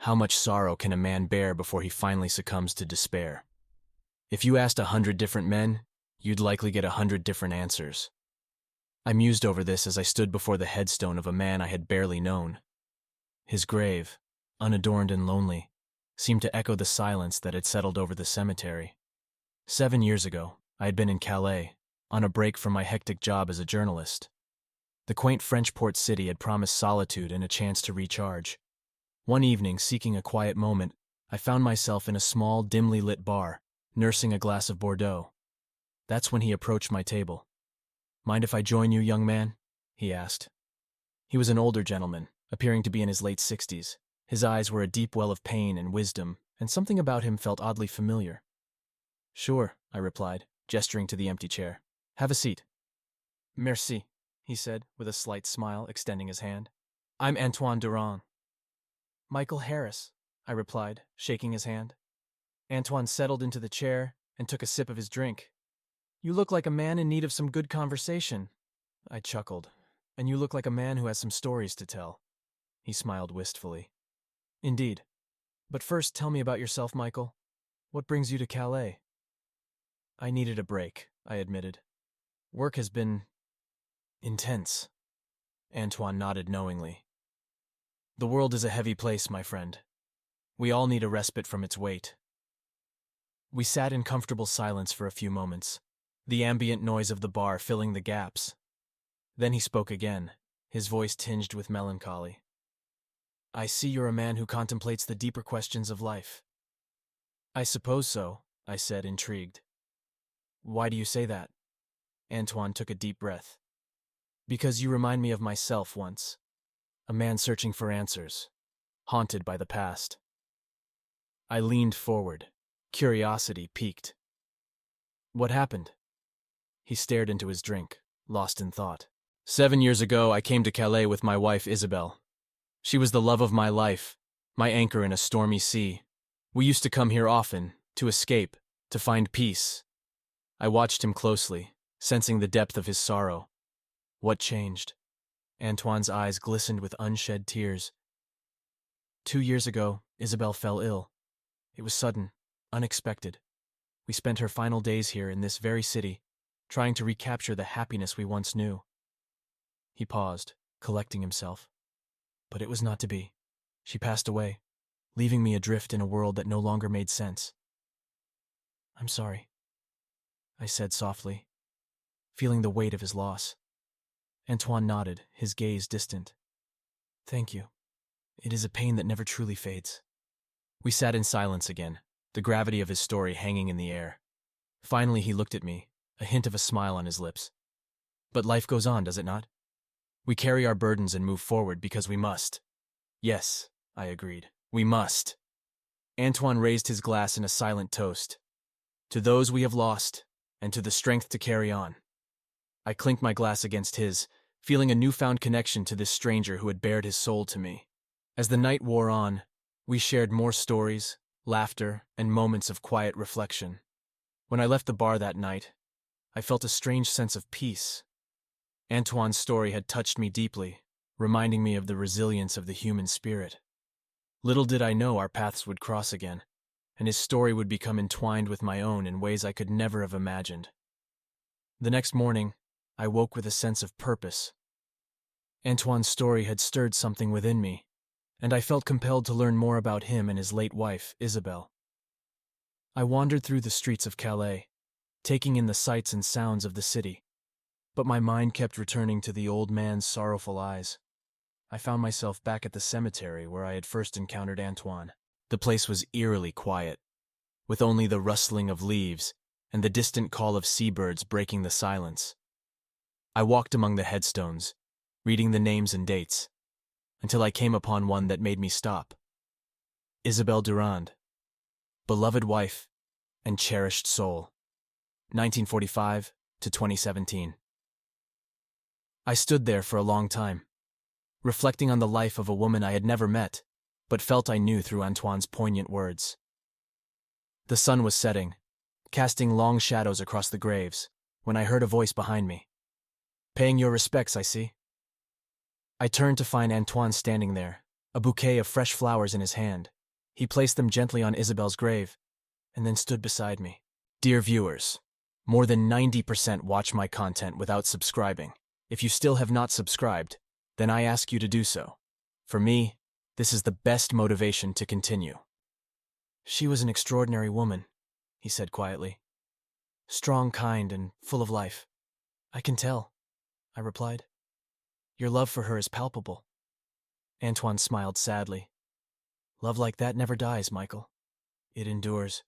How much sorrow can a man bear before he finally succumbs to despair? If you asked 100 different men, you'd likely get 100 different answers. I mused over this as I stood before the headstone of a man I had barely known. His grave, unadorned and lonely, seemed to echo the silence that had settled over the cemetery. 7 years ago, I had been in Calais, on a break from my hectic job as a journalist. The quaint French port city had promised solitude and a chance to recharge. One evening, seeking a quiet moment, I found myself in a small, dimly lit bar, nursing a glass of Bordeaux. That's when he approached my table. "Mind if I join you, young man?" he asked. He was an older gentleman, appearing to be in his late 60s. His eyes were a deep well of pain and wisdom, and something about him felt oddly familiar. "Sure," I replied, gesturing to the empty chair. "Have a seat." "Merci," he said, with a slight smile, extending his hand. "I'm Antoine Durand." "Michael Harris," I replied, shaking his hand. Antoine settled into the chair and took a sip of his drink. "You look like a man in need of some good conversation," I chuckled. "And you look like a man who has some stories to tell." He smiled wistfully. "Indeed. But first, tell me about yourself, Michael. What brings you to Calais?" "I needed a break," I admitted. "Work has been intense." Antoine nodded knowingly. "The world is a heavy place, my friend. We all need a respite from its weight." We sat in comfortable silence for a few moments, the ambient noise of the bar filling the gaps. Then he spoke again, his voice tinged with melancholy. "I see you're a man who contemplates the deeper questions of life." "I suppose so," I said, intrigued. "Why do you say that?" Antoine took a deep breath. "Because you remind me of myself once, a man searching for answers, haunted by the past." I leaned forward, curiosity piqued. "What happened?" He stared into his drink, lost in thought. 7 years ago, I came to Calais with my wife, Isabelle. She was the love of my life, my anchor in a stormy sea. We used to come here often, to escape, to find peace. I watched him closely, sensing the depth of his sorrow. What changed? Antoine's eyes glistened with unshed tears. 2 years ago, Isabelle fell ill. It was sudden, unexpected. We spent her final days here in this very city, trying to recapture the happiness we once knew. He paused, collecting himself. But it was not to be. She passed away, leaving me adrift in a world that no longer made sense. "I'm sorry," I said softly, feeling the weight of his loss. Antoine nodded, his gaze distant. "Thank you. It is a pain that never truly fades." We sat in silence again, the gravity of his story hanging in the air. Finally he looked at me, a hint of a smile on his lips. "But life goes on, does it not? We carry our burdens and move forward because we must." "Yes," I agreed, "we must." Antoine raised his glass in a silent toast. "To those we have lost, and to the strength to carry on." I clinked my glass against his, feeling a newfound connection to this stranger who had bared his soul to me. As the night wore on, we shared more stories, laughter, and moments of quiet reflection. When I left the bar that night, I felt a strange sense of peace. Antoine's story had touched me deeply, reminding me of the resilience of the human spirit. Little did I know our paths would cross again, and his story would become entwined with my own in ways I could never have imagined. The next morning, I woke with a sense of purpose. Antoine's story had stirred something within me, and I felt compelled to learn more about him and his late wife, Isabelle. I wandered through the streets of Calais, taking in the sights and sounds of the city, but my mind kept returning to the old man's sorrowful eyes. I found myself back at the cemetery where I had first encountered Antoine. The place was eerily quiet, with only the rustling of leaves and the distant call of seabirds breaking the silence. I walked among the headstones, reading the names and dates, until I came upon one that made me stop. Isabelle Durand, beloved wife and cherished soul, 1945 to 2017. I stood there for a long time, reflecting on the life of a woman I had never met, but felt I knew through Antoine's poignant words. The sun was setting, casting long shadows across the graves, when I heard a voice behind me. "Paying your respects, I see." I turned to find Antoine standing there, a bouquet of fresh flowers in his hand, He placed them gently on Isabel's grave, and then stood beside me. Dear viewers, more than 90% watch my content without subscribing. If you still have not subscribed, then I ask you to do so. For me, this is the best motivation to continue. She was an extraordinary woman, he said quietly. Strong, kind, and full of life. I can tell, I replied. Your love for her is palpable. Antoine smiled sadly. Love like that never dies, Michael. It endures,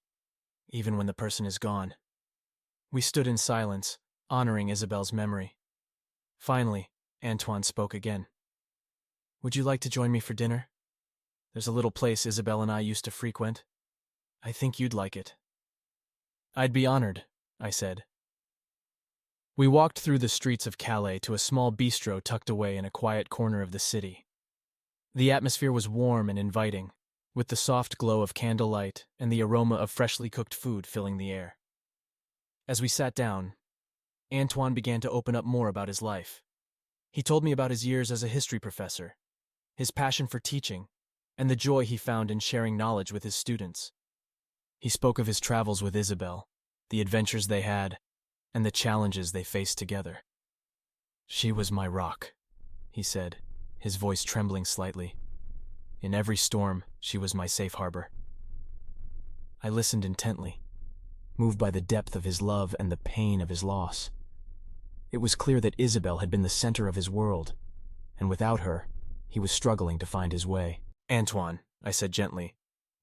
even when the person is gone. We stood in silence, honoring Isabel's memory. Finally, Antoine spoke again. Would you like to join me for dinner? There's a little place Isabel and I used to frequent. I think you'd like it. I'd be honored, I said. We walked through the streets of Calais to a small bistro tucked away in a quiet corner of the city. The atmosphere was warm and inviting, with the soft glow of candlelight and the aroma of freshly cooked food filling the air. As we sat down, Antoine began to open up more about his life. He told me about his years as a history professor, his passion for teaching, and the joy he found in sharing knowledge with his students. He spoke of his travels with Isabel, the adventures they had, and the challenges they faced together. She was my rock, he said, his voice trembling slightly. In every storm, she was my safe harbor. I listened intently, moved by the depth of his love and the pain of his loss. It was clear that Isabel had been the center of his world, and without her, he was struggling to find his way. Antoine, I said gently,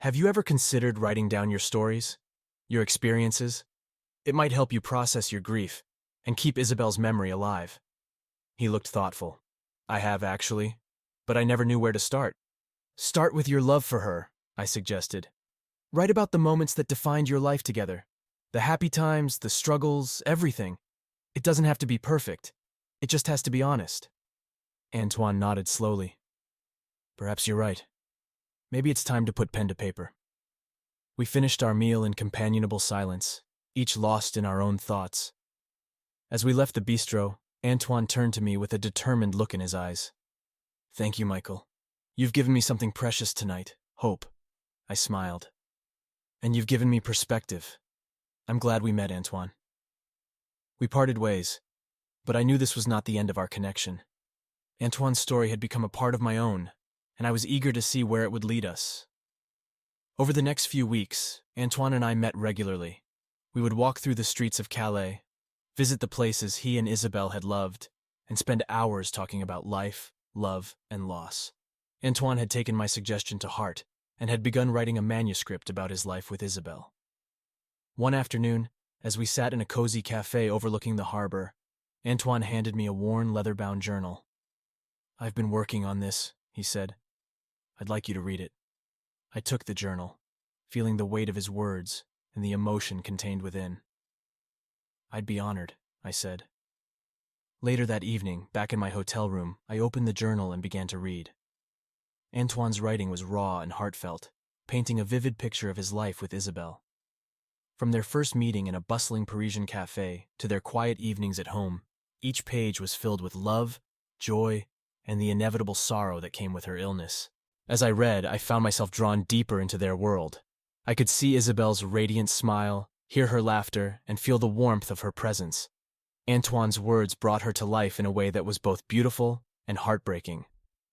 have you ever considered writing down your stories, your experiences? It might help you process your grief and keep Isabel's memory alive. He looked thoughtful. I have, actually, but I never knew where to start. Start with your love for her, I suggested. Write about the moments that defined your life together. The happy times, the struggles, everything. It doesn't have to be perfect. It just has to be honest. Antoine nodded slowly. Perhaps you're right. Maybe it's time to put pen to paper. We finished our meal in companionable silence, each lost in our own thoughts. As we left the bistro, Antoine turned to me with a determined look in his eyes. Thank you, Michael. You've given me something precious tonight, hope. I smiled. And you've given me perspective. I'm glad we met, Antoine. We parted ways, but I knew this was not the end of our connection. Antoine's story had become a part of my own, and I was eager to see where it would lead us. Over the next few weeks, Antoine and I met regularly. We would walk through the streets of Calais, visit the places he and Isabel had loved, and spend hours talking about life, love, and loss. Antoine had taken my suggestion to heart and had begun writing a manuscript about his life with Isabel. One afternoon, as we sat in a cozy cafe overlooking the harbor, Antoine handed me a worn, leather-bound journal. I've been working on this, he said. I'd like you to read it. I took the journal, feeling the weight of his words and the emotion contained within. I'd be honored, I said. Later that evening, back in my hotel room, I opened the journal and began to read. Antoine's writing was raw and heartfelt, painting a vivid picture of his life with Isabel. From their first meeting in a bustling Parisian cafe to their quiet evenings at home, each page was filled with love, joy, and the inevitable sorrow that came with her illness. As I read, I found myself drawn deeper into their world. I could see Isabel's radiant smile, hear her laughter, and feel the warmth of her presence. Antoine's words brought her to life in a way that was both beautiful and heartbreaking.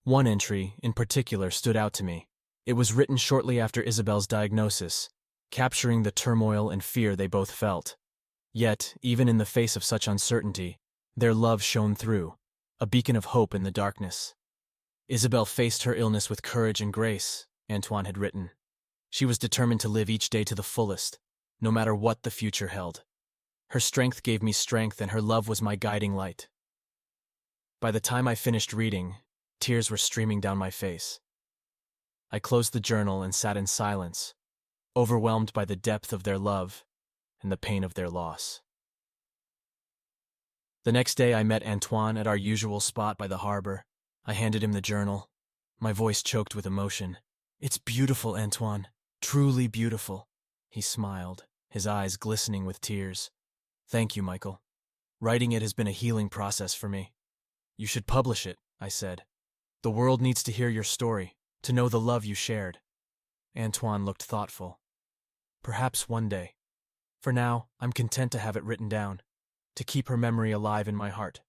One entry, in particular, stood out to me. It was written shortly after Isabel's diagnosis, capturing the turmoil and fear they both felt. Yet, even in the face of such uncertainty, their love shone through, a beacon of hope in the darkness. Isabel faced her illness with courage and grace, Antoine had written. She was determined to live each day to the fullest, no matter what the future held. Her strength gave me strength, and her love was my guiding light. By the time I finished reading, tears were streaming down my face. I closed the journal and sat in silence, overwhelmed by the depth of their love and the pain of their loss. The next day I met Antoine at our usual spot by the harbor. I handed him the journal, my voice choked with emotion. It's beautiful, Antoine, truly beautiful. He smiled, his eyes glistening with tears. Thank you, Michael. Writing it has been a healing process for me. You should publish it, I said. The world needs to hear your story, to know the love you shared. Antoine looked thoughtful. Perhaps one day. For now, I'm content to have it written down, to keep her memory alive in my heart.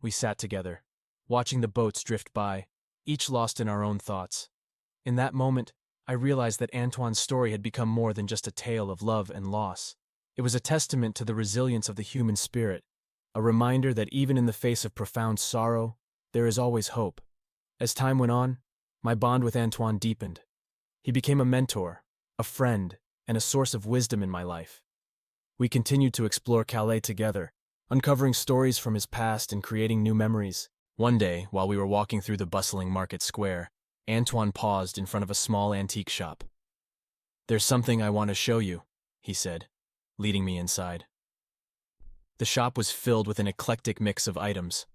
We sat together, watching the boats drift by, each lost in our own thoughts. In that moment, I realized that Antoine's story had become more than just a tale of love and loss. It was a testament to the resilience of the human spirit, a reminder that even in the face of profound sorrow, there is always hope. As time went on, my bond with Antoine deepened. He became a mentor, a friend, and a source of wisdom in my life. We continued to explore Calais together, uncovering stories from his past and creating new memories. One day, while we were walking through the bustling market square, Antoine paused in front of a small antique shop. "There's something I want to show you," he said, leading me inside. The shop was filled with an eclectic mix of items: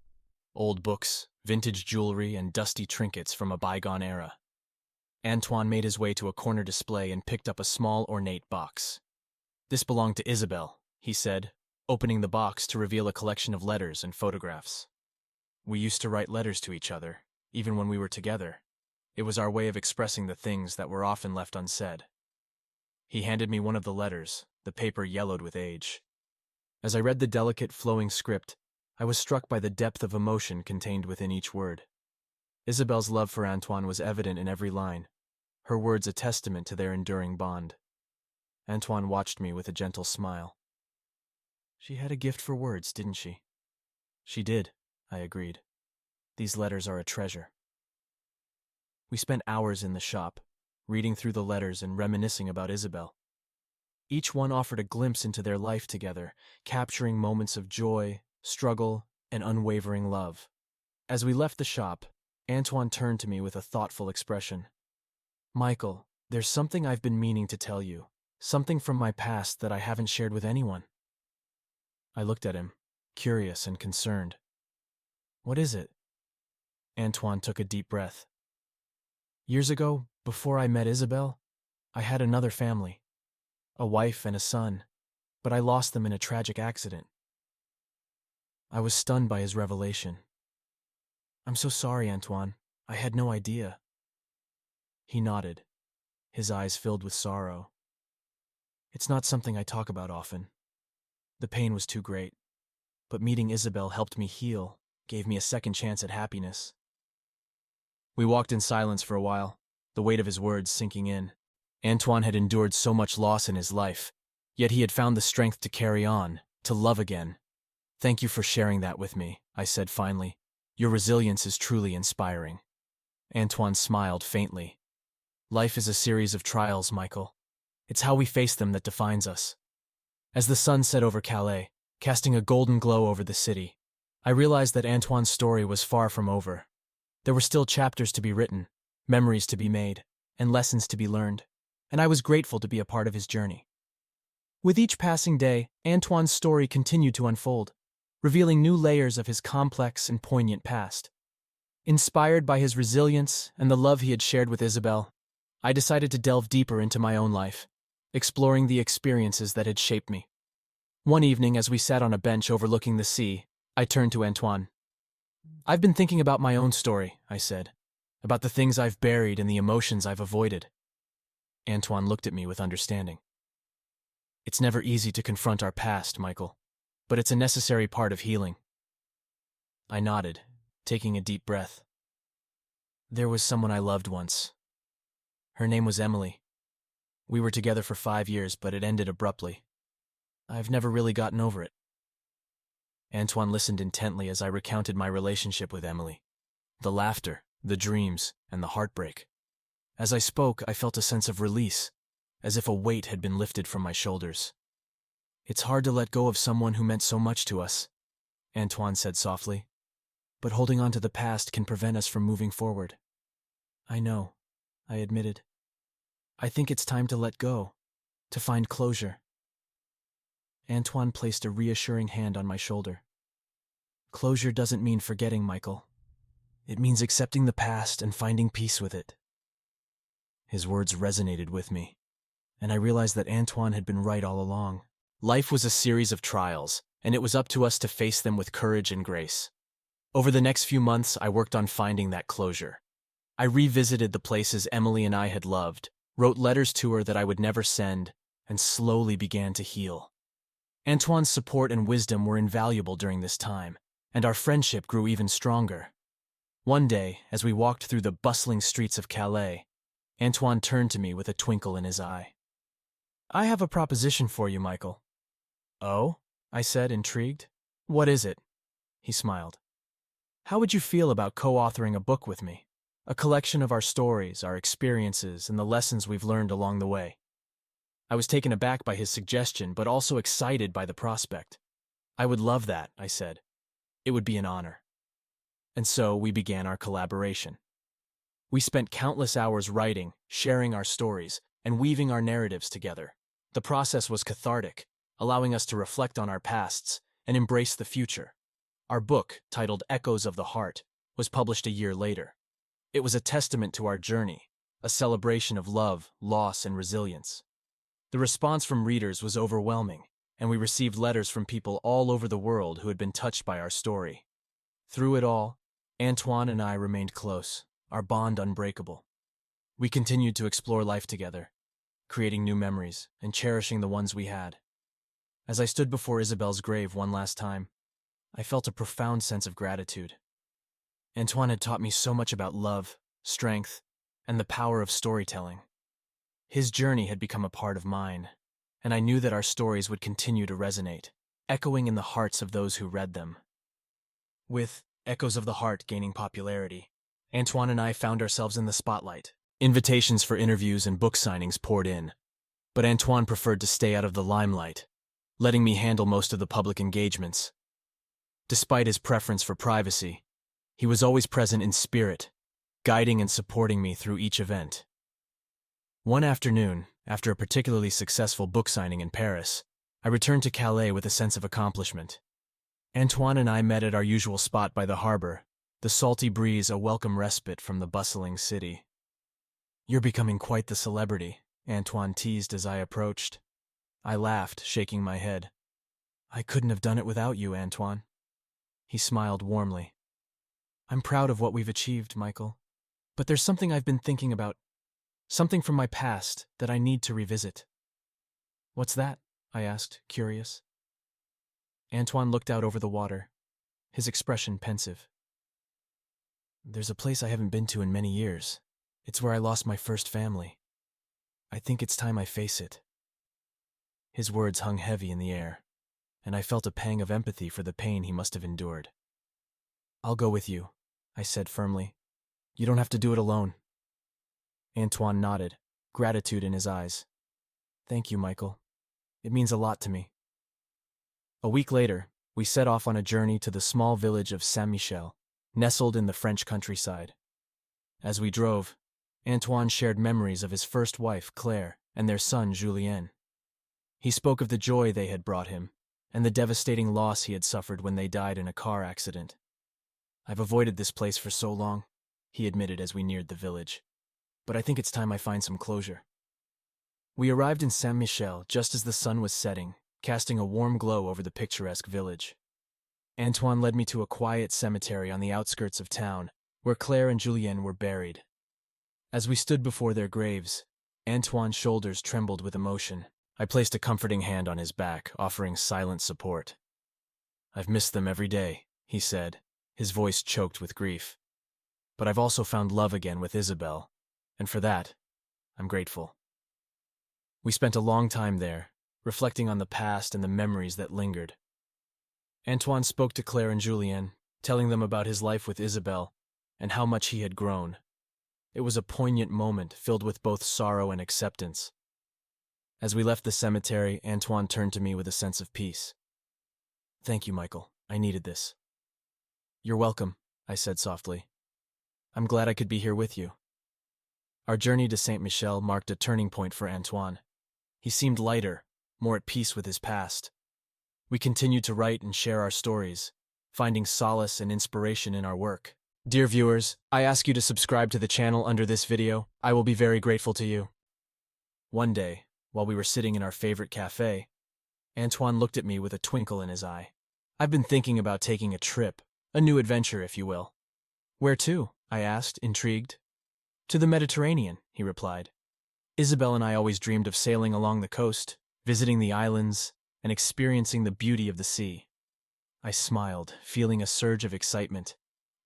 old books, vintage jewelry, and dusty trinkets from a bygone era. Antoine made his way to a corner display and picked up a small, ornate box. "This belonged to Isabelle," he said, opening the box to reveal a collection of letters and photographs. "We used to write letters to each other, even when we were together. It was our way of expressing the things that were often left unsaid." He handed me one of the letters, the paper yellowed with age. As I read the delicate, flowing script, I was struck by the depth of emotion contained within each word. Isabelle's love for Antoine was evident in every line, her words a testament to their enduring bond. Antoine watched me with a gentle smile. "She had a gift for words, didn't she?" "She did," I agreed. "These letters are a treasure." We spent hours in the shop, reading through the letters and reminiscing about Isabelle. Each one offered a glimpse into their life together, capturing moments of joy, struggle, and unwavering love. As we left the shop, Antoine turned to me with a thoughtful expression. "Michael, there's something I've been meaning to tell you, something from my past that I haven't shared with anyone." I looked at him, curious and concerned. "What is it?" Antoine took a deep breath. "Years ago, before I met Isabelle, I had another family, a wife and a son, but I lost them in a tragic accident." I was stunned by his revelation. "I'm so sorry, Antoine. I had no idea." He nodded, his eyes filled with sorrow. "It's not something I talk about often. The pain was too great, but meeting Isabelle helped me heal, gave me a second chance at happiness." We walked in silence for a while, the weight of his words sinking in. Antoine had endured so much loss in his life, yet he had found the strength to carry on, to love again. "Thank you for sharing that with me," I said finally. "Your resilience is truly inspiring." Antoine smiled faintly. "Life is a series of trials, Michael. It's how we face them that defines us." As the sun set over Calais, casting a golden glow over the city, I realized that Antoine's story was far from over. There were still chapters to be written, memories to be made, and lessons to be learned, and I was grateful to be a part of his journey. With each passing day, Antoine's story continued to unfold, revealing new layers of his complex and poignant past. Inspired by his resilience and the love he had shared with Isabelle, I decided to delve deeper into my own life, exploring the experiences that had shaped me. One evening, as we sat on a bench overlooking the sea, I turned to Antoine. "I've been thinking about my own story," I said, "about the things I've buried and the emotions I've avoided." Antoine looked at me with understanding. "It's never easy to confront our past, Michael, but it's a necessary part of healing." I nodded, taking a deep breath. "There was someone I loved once. Her name was Emily. We were together for 5 years, but it ended abruptly. I've never really gotten over it." Antoine listened intently as I recounted my relationship with Emily. The laughter, the dreams, and the heartbreak. As I spoke, I felt a sense of release, as if a weight had been lifted from my shoulders. "It's hard to let go of someone who meant so much to us," Antoine said softly. "But holding on to the past can prevent us from moving forward." "I know," I admitted. "I think it's time to let go, to find closure." Antoine placed a reassuring hand on my shoulder. "Closure doesn't mean forgetting, Michael. It means accepting the past and finding peace with it." His words resonated with me, and I realized that Antoine had been right all along. Life was a series of trials, and it was up to us to face them with courage and grace. Over the next few months, I worked on finding that closure. I revisited the places Emily and I had loved, wrote letters to her that I would never send, and slowly began to heal. Antoine's support and wisdom were invaluable during this time, and our friendship grew even stronger. One day, as we walked through the bustling streets of Calais, Antoine turned to me with a twinkle in his eye. "I have a proposition for you, Michael." "Oh?" I said, intrigued. "What is it?" He smiled. "How would you feel about co-authoring a book with me? A collection of our stories, our experiences, and the lessons we've learned along the way." I was taken aback by his suggestion, but also excited by the prospect. "I would love that," I said. "It would be an honor." And so we began our collaboration. We spent countless hours writing, sharing our stories, and weaving our narratives together. The process was cathartic, allowing us to reflect on our pasts and embrace the future. Our book, titled Echoes of the Heart, was published a year later. It was a testament to our journey, a celebration of love, loss, and resilience. The response from readers was overwhelming, and we received letters from people all over the world who had been touched by our story. Through it all, Antoine and I remained close, our bond unbreakable. We continued to explore life together, creating new memories and cherishing the ones we had. As I stood before Isabelle's grave one last time, I felt a profound sense of gratitude. Antoine had taught me so much about love, strength, and the power of storytelling. His journey had become a part of mine, and I knew that our stories would continue to resonate, echoing in the hearts of those who read them. With Echoes of the Heart gaining popularity, Antoine and I found ourselves in the spotlight. Invitations for interviews and book signings poured in, but Antoine preferred to stay out of the limelight, letting me handle most of the public engagements. Despite his preference for privacy, he was always present in spirit, guiding and supporting me through each event. One afternoon, after a particularly successful book signing in Paris, I returned to Calais with a sense of accomplishment. Antoine and I met at our usual spot by the harbor, the salty breeze a welcome respite from the bustling city. "You're becoming quite the celebrity," Antoine teased as I approached. I laughed, shaking my head. "I couldn't have done it without you, Antoine." He smiled warmly. "I'm proud of what we've achieved, Michael. But there's something I've been thinking about, something from my past that I need to revisit." "What's that?" I asked, curious. Antoine looked out over the water, his expression pensive. "There's a place I haven't been to in many years. It's where I lost my first family. I think it's time I face it." His words hung heavy in the air, and I felt a pang of empathy for the pain he must have endured. "I'll go with you," I said firmly. "You don't have to do it alone." Antoine nodded, gratitude in his eyes. "Thank you, Michael. It means a lot to me." A week later, we set off on a journey to the small village of Saint-Michel, nestled in the French countryside. As we drove, Antoine shared memories of his first wife, Claire, and their son, Julien. He spoke of the joy they had brought him, and the devastating loss he had suffered when they died in a car accident. "I've avoided this place for so long," he admitted as we neared the village. "But I think it's time I find some closure." We arrived in Saint-Michel just as the sun was setting, casting a warm glow over the picturesque village. Antoine led me to a quiet cemetery on the outskirts of town, where Claire and Julien were buried. As we stood before their graves, Antoine's shoulders trembled with emotion. I placed a comforting hand on his back, offering silent support. "I've missed them every day," he said, his voice choked with grief. "But I've also found love again with Isabelle, and for that, I'm grateful." We spent a long time there, reflecting on the past and the memories that lingered. Antoine spoke to Claire and Julien, telling them about his life with Isabelle and how much he had grown. It was a poignant moment filled with both sorrow and acceptance. As we left the cemetery, Antoine turned to me with a sense of peace. "Thank you, Michael. I needed this." "You're welcome," I said softly. "I'm glad I could be here with you." Our journey to Saint-Michel marked a turning point for Antoine. He seemed lighter, more at peace with his past. We continued to write and share our stories, finding solace and inspiration in our work. Dear viewers, I ask you to subscribe to the channel under this video. I will be very grateful to you. One day, while we were sitting in our favorite cafe, Antoine looked at me with a twinkle in his eye. "I've been thinking about taking a trip, a new adventure, if you will." "Where to?" I asked, intrigued. "To the Mediterranean," he replied. Isabel and I always dreamed of sailing along the coast, visiting the islands, and experiencing the beauty of the sea. I smiled, feeling a surge of excitement.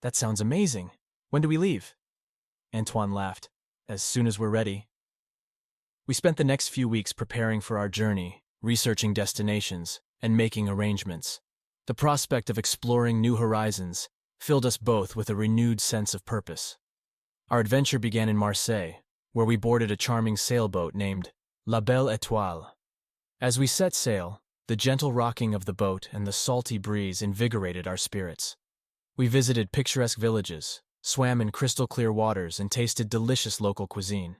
That sounds amazing. When do we leave? Antoine laughed. As soon as we're ready. We spent the next few weeks preparing for our journey, researching destinations, and making arrangements. The prospect of exploring new horizons filled us both with a renewed sense of purpose. Our adventure began in Marseille, where we boarded a charming sailboat named La Belle Étoile. As we set sail, the gentle rocking of the boat and the salty breeze invigorated our spirits. We visited picturesque villages, swam in crystal-clear waters, and tasted delicious local cuisine.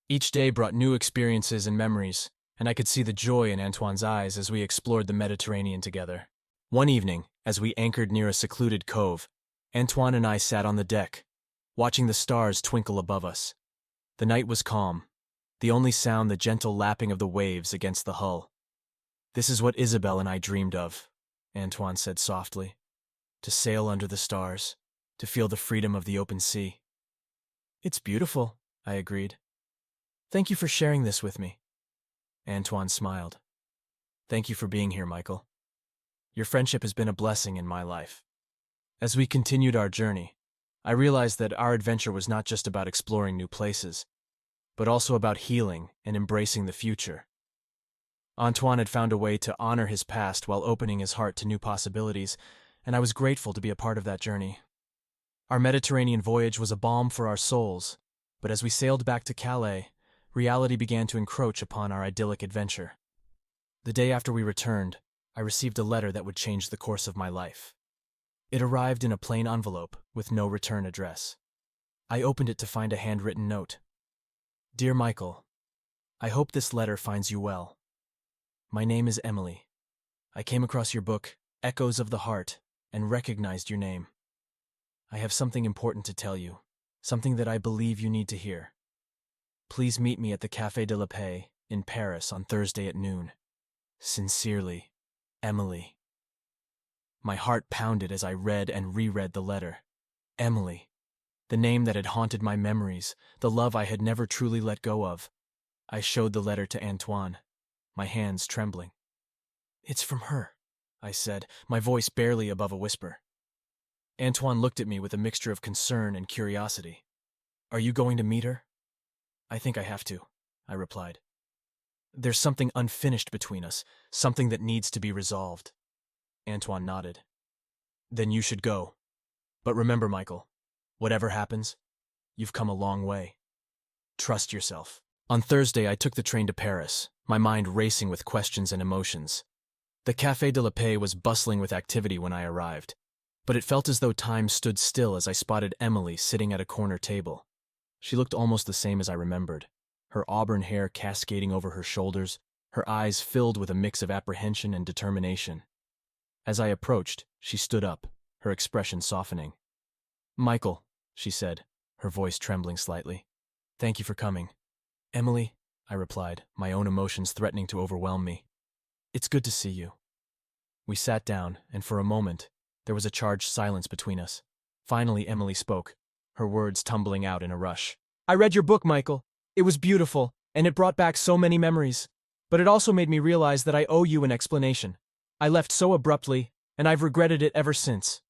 Each day brought new experiences and memories, and I could see the joy in Antoine's eyes as we explored the Mediterranean together. One evening, as we anchored near a secluded cove, Antoine and I sat on the deck, watching the stars twinkle above us. The night was calm, the only sound the gentle lapping of the waves against the hull. "This is what Isabel and I dreamed of," Antoine said softly. "To sail under the stars, to feel the freedom of the open sea." "It's beautiful," I agreed. "Thank you for sharing this with me." Antoine smiled. "Thank you for being here, Michael. Your friendship has been a blessing in my life." As we continued our journey, I realized that our adventure was not just about exploring new places, but also about healing and embracing the future. Antoine had found a way to honor his past while opening his heart to new possibilities, and I was grateful to be a part of that journey. Our Mediterranean voyage was a balm for our souls, but as we sailed back to Calais, reality began to encroach upon our idyllic adventure. The day after we returned, I received a letter that would change the course of my life. It arrived in a plain envelope with no return address. I opened it to find a handwritten note. "Dear Michael, I hope this letter finds you well. My name is Emily. I came across your book, Echoes of the Heart, and recognized your name. I have something important to tell you, something that I believe you need to hear. Please meet me at the Café de la Paix in Paris on Thursday at noon. Sincerely, Emily." My heart pounded as I read and reread the letter. Emily, the name that had haunted my memories, the love I had never truly let go of. I showed the letter to Antoine, my hands trembling. "It's from her," I said, my voice barely above a whisper. Antoine looked at me with a mixture of concern and curiosity. "Are you going to meet her?" "I think I have to," I replied. "There's something unfinished between us, something that needs to be resolved." Antoine nodded. "Then you should go. But remember, Michael, whatever happens, you've come a long way. Trust yourself." On Thursday, I took the train to Paris, my mind racing with questions and emotions. The Café de la Paix was bustling with activity when I arrived, but it felt as though time stood still as I spotted Emily sitting at a corner table. She looked almost the same as I remembered, her auburn hair cascading over her shoulders, her eyes filled with a mix of apprehension and determination. As I approached, she stood up, her expression softening. "Michael," she said, her voice trembling slightly. "Thank you for coming." "Emily," I replied, my own emotions threatening to overwhelm me. "It's good to see you." We sat down, and for a moment, there was a charged silence between us. Finally, Emily spoke, her words tumbling out in a rush. "I read your book, Michael. It was beautiful, and it brought back so many memories. But it also made me realize that I owe you an explanation. I left so abruptly, and I've regretted it ever since."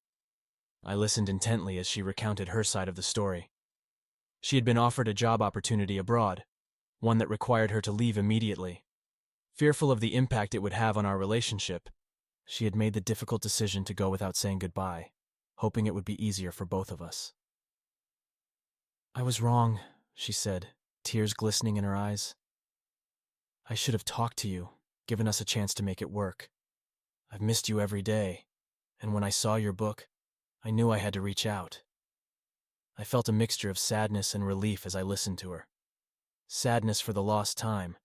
I listened intently as she recounted her side of the story. She had been offered a job opportunity abroad, one that required her to leave immediately. Fearful of the impact it would have on our relationship, she had made the difficult decision to go without saying goodbye, hoping it would be easier for both of us. "I was wrong," she said, tears glistening in her eyes. "I should have talked to you, given us a chance to make it work. I've missed you every day, and when I saw your book, I knew I had to reach out." I felt a mixture of sadness and relief as I listened to her. Sadness for the lost time,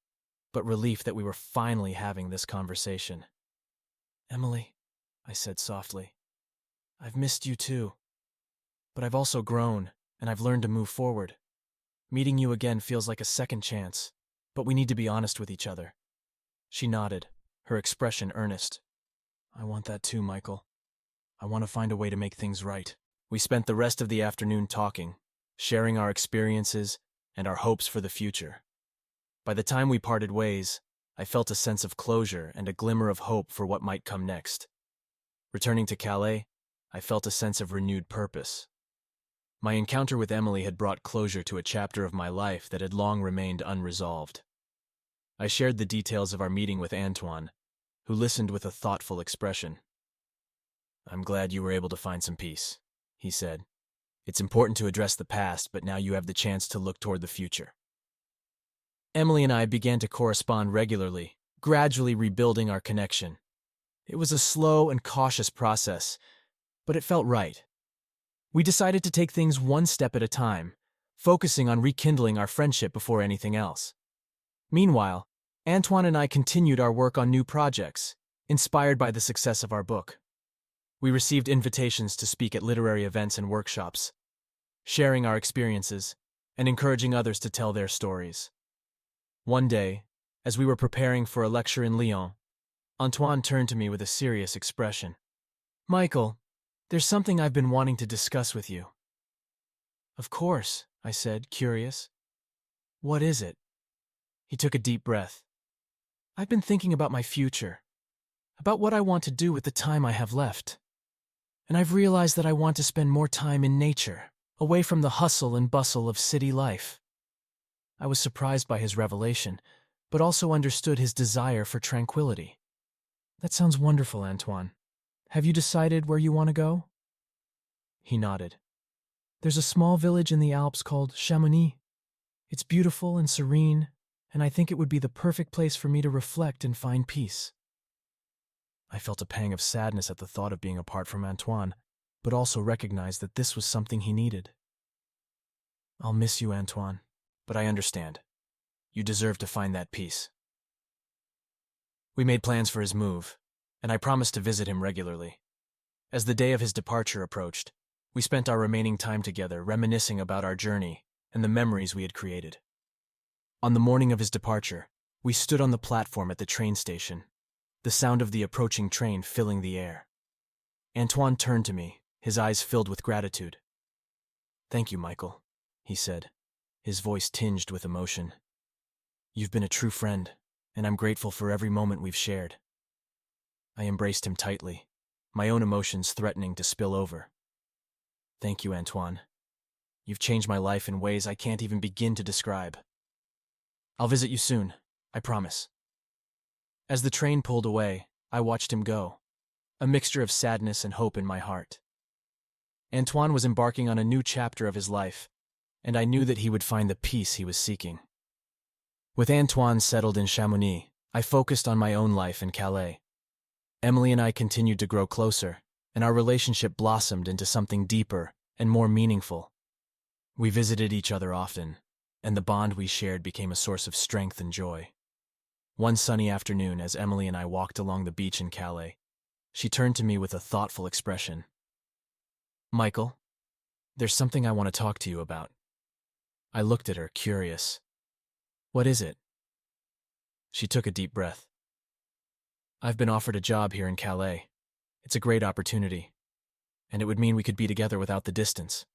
but relief that we were finally having this conversation. "Emily," I said softly, "I've missed you too. But I've also grown, and I've learned to move forward. Meeting you again feels like a second chance, but we need to be honest with each other." She nodded, her expression earnest. "I want that too, Michael. I want to find a way to make things right." We spent the rest of the afternoon talking, sharing our experiences and our hopes for the future. By the time we parted ways, I felt a sense of closure and a glimmer of hope for what might come next. Returning to Calais, I felt a sense of renewed purpose. My encounter with Emily had brought closure to a chapter of my life that had long remained unresolved. I shared the details of our meeting with Antoine, who listened with a thoughtful expression. "I'm glad you were able to find some peace," he said. "It's important to address the past, but now you have the chance to look toward the future." Emily and I began to correspond regularly, gradually rebuilding our connection. It was a slow and cautious process, but it felt right. We decided to take things one step at a time, focusing on rekindling our friendship before anything else. Meanwhile, Antoine and I continued our work on new projects, inspired by the success of our book. We received invitations to speak at literary events and workshops, sharing our experiences and encouraging others to tell their stories. One day, as we were preparing for a lecture in Lyon, Antoine turned to me with a serious expression. "Michael, there's something I've been wanting to discuss with you." "Of course," I said, curious. "What is it?" He took a deep breath. "I've been thinking about my future, about what I want to do with the time I have left. And I've realized that I want to spend more time in nature, away from the hustle and bustle of city life." I was surprised by his revelation, but also understood his desire for tranquility. "That sounds wonderful, Antoine. Have you decided where you want to go?" He nodded. "There's a small village in the Alps called Chamonix. It's beautiful and serene, and I think it would be the perfect place for me to reflect and find peace." I felt a pang of sadness at the thought of being apart from Antoine, but also recognized that this was something he needed. "I'll miss you, Antoine, but I understand. You deserve to find that peace." We made plans for his move, and I promised to visit him regularly. As the day of his departure approached, we spent our remaining time together reminiscing about our journey and the memories we had created. On the morning of his departure, we stood on the platform at the train station, the sound of the approaching train filling the air. Antoine turned to me, his eyes filled with gratitude. "Thank you, Michael," he said, his voice tinged with emotion. "You've been a true friend, and I'm grateful for every moment we've shared." I embraced him tightly, my own emotions threatening to spill over. "Thank you, Antoine. You've changed my life in ways I can't even begin to describe. I'll visit you soon, I promise." As the train pulled away, I watched him go, a mixture of sadness and hope in my heart. Antoine was embarking on a new chapter of his life, and I knew that he would find the peace he was seeking. With Antoine settled in Chamonix, I focused on my own life in Calais. Emily and I continued to grow closer, and our relationship blossomed into something deeper and more meaningful. We visited each other often, and the bond we shared became a source of strength and joy. One sunny afternoon, as Emily and I walked along the beach in Calais, she turned to me with a thoughtful expression. "Michael, there's something I want to talk to you about." I looked at her, curious. "What is it?" She took a deep breath. "I've been offered a job here in Calais. It's a great opportunity, and it would mean we could be together without the distance."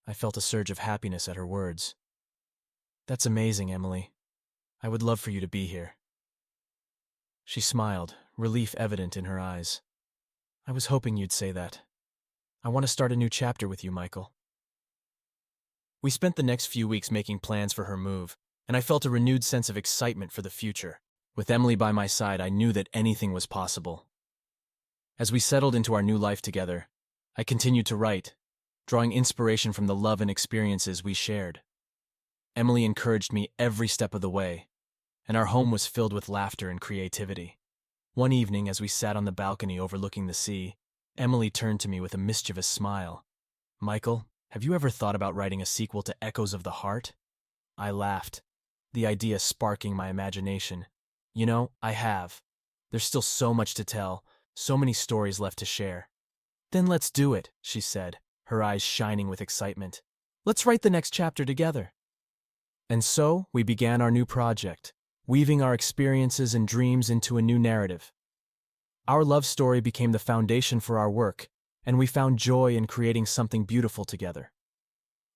I felt a surge of happiness at her words. "That's amazing, Emily. I would love for you to be here." She smiled, relief evident in her eyes. "I was hoping you'd say that. I want to start a new chapter with you, Michael." We spent the next few weeks making plans for her move, and I felt a renewed sense of excitement for the future. With Emily by my side, I knew that anything was possible. As we settled into our new life together, I continued to write, drawing inspiration from the love and experiences we shared. Emily encouraged me every step of the way, and our home was filled with laughter and creativity. One evening, as we sat on the balcony overlooking the sea, Emily turned to me with a mischievous smile. "Michael, have you ever thought about writing a sequel to Echoes of the Heart?" I laughed, the idea sparking my imagination. "You know, I have. There's still so much to tell, so many stories left to share." "Then let's do it," she said, her eyes shining with excitement. "Let's write the next chapter together." And so we began our new project, weaving our experiences and dreams into a new narrative. Our love story became the foundation for our work, and we found joy in creating something beautiful together.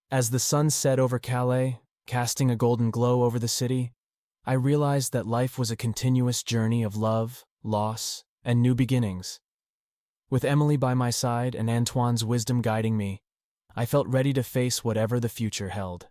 As the sun set over Calais, casting a golden glow over the city, I realized that life was a continuous journey of love, loss, and new beginnings. With Emily by my side and Antoine's wisdom guiding me, I felt ready to face whatever the future held.